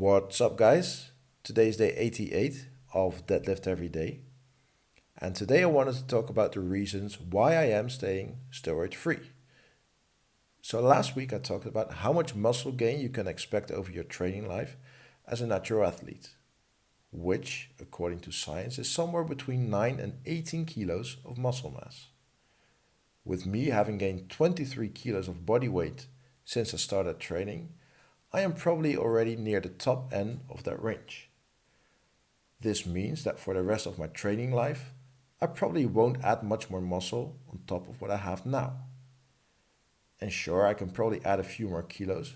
What's up, guys? Today is day 88 of Deadlift Every Day, and today I wanted to talk about the reasons why I am staying steroid free. So, last week I talked about how much muscle gain you can expect over your training life as a natural athlete, which, according to science, is somewhere between 9 and 18 kilos of muscle mass. With me having gained 23 kilos of body weight since I started training, I am probably already near the top end of that range. This means that for the rest of my training life, I probably won't add much more muscle on top of what I have now. And sure, I can probably add a few more kilos,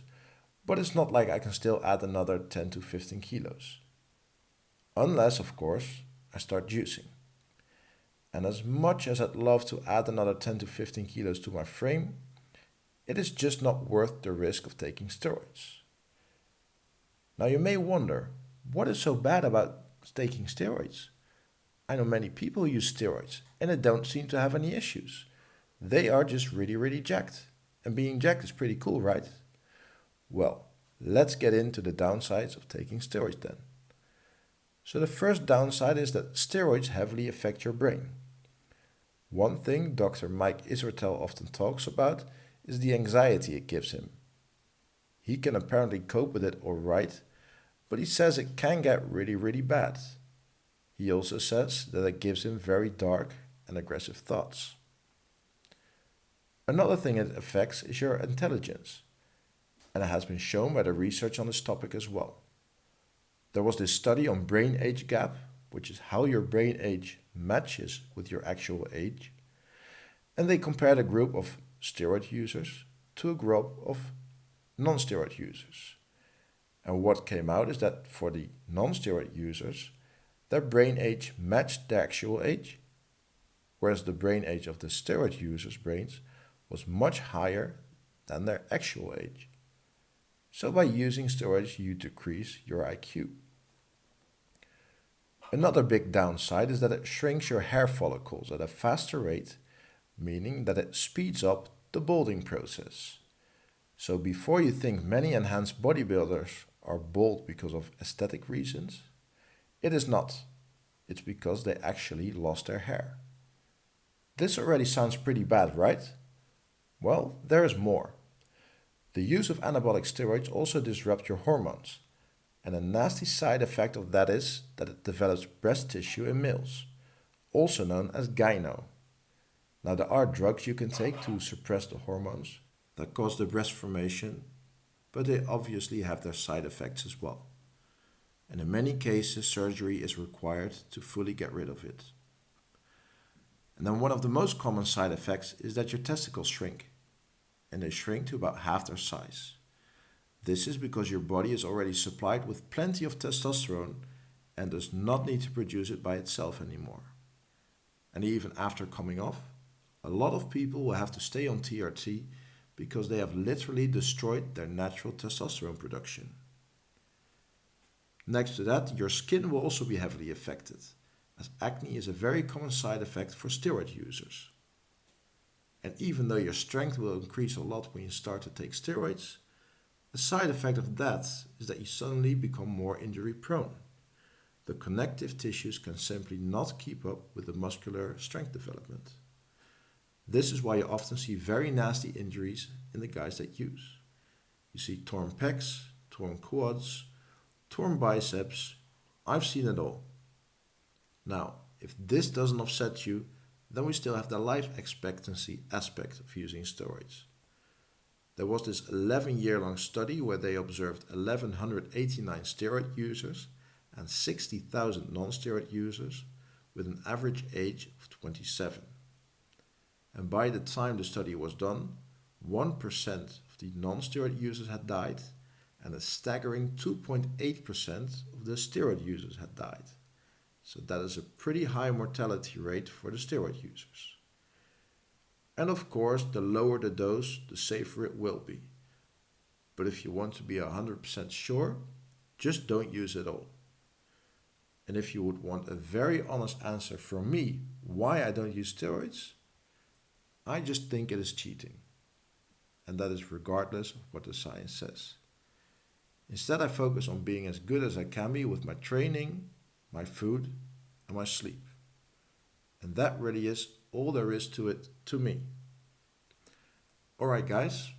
but it's not like I can still add another 10 to 15 kilos. Unless, of course, I start juicing. And as much as I'd love to add another 10 to 15 kilos to my frame, it is just not worth the risk of taking steroids. Now you may wonder, what is so bad about taking steroids? I know many people use steroids and they don't seem to have any issues. They are just really jacked. And being jacked is pretty cool, right? Well, let's get into the downsides of taking steroids then. So the first downside is that steroids heavily affect your brain. One thing Dr. Mike Israetel often talks about is the anxiety it gives him. He can apparently cope with it alright, but he says it can get really bad. He also says that it gives him very dark and aggressive thoughts. Another thing it affects is your intelligence, and it has been shown by the research on this topic as well. There was this study on brain age gap, which is how your brain age matches with your actual age, and they compared a group of steroid users to a group of non-steroid users. And what came out is that for the non-steroid users, their brain age matched their actual age, whereas the brain age of the steroid users' brains was much higher than their actual age. So by using steroids, you decrease your IQ. Another big downside is that it shrinks your hair follicles at a faster rate, meaning that it speeds up the balding process. So before you think many enhanced bodybuilders are bald because of aesthetic reasons, it is not. It's because they actually lost their hair. This already sounds pretty bad, right? Well, there is more. The use of anabolic steroids also disrupts your hormones, and a nasty side effect of that is that it develops breast tissue in males, also known as gyno. Now there are drugs you can take to suppress the hormones that cause the breast formation, but they obviously have their side effects as well. And in many cases, surgery is required to fully get rid of it. And then one of the most common side effects is that your testicles shrink, and they shrink to about half their size. This is because your body is already supplied with plenty of testosterone and does not need to produce it by itself anymore. And even after coming off, a lot of people will have to stay on TRT because they have literally destroyed their natural testosterone production. Next to that, your skin will also be heavily affected, as acne is a very common side effect for steroid users. And even though your strength will increase a lot when you start to take steroids, a side effect of that is that you suddenly become more injury prone. The connective tissues can simply not keep up with the muscular strength development. This is why you often see very nasty injuries in the guys that use. You see torn pecs, torn quads, torn biceps. I've seen it all. Now, if this doesn't upset you, then we still have the life expectancy aspect of using steroids. There was this 11-year-long study where they observed 1,189 steroid users and 60,000 non-steroid users with an average age of 27. And by the time the study was done, 1% of the non-steroid users had died and a staggering 2.8% of the steroid users had died. So that is a pretty high mortality rate for the steroid users. And of course, the lower the dose, the safer it will be. But if you want to be 100% sure, just don't use it all. And if you would want a very honest answer from me why I don't use steroids, I just think it is cheating. And that is regardless of what the science says. Instead, I focus on being as good as I can be with my training, my food, and my sleep. And that really is all there is to it to me. Alright guys,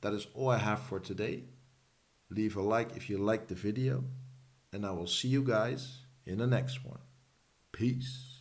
that is all I have for today. Leave a like if you liked the video, and I will see you guys in the next one. Peace.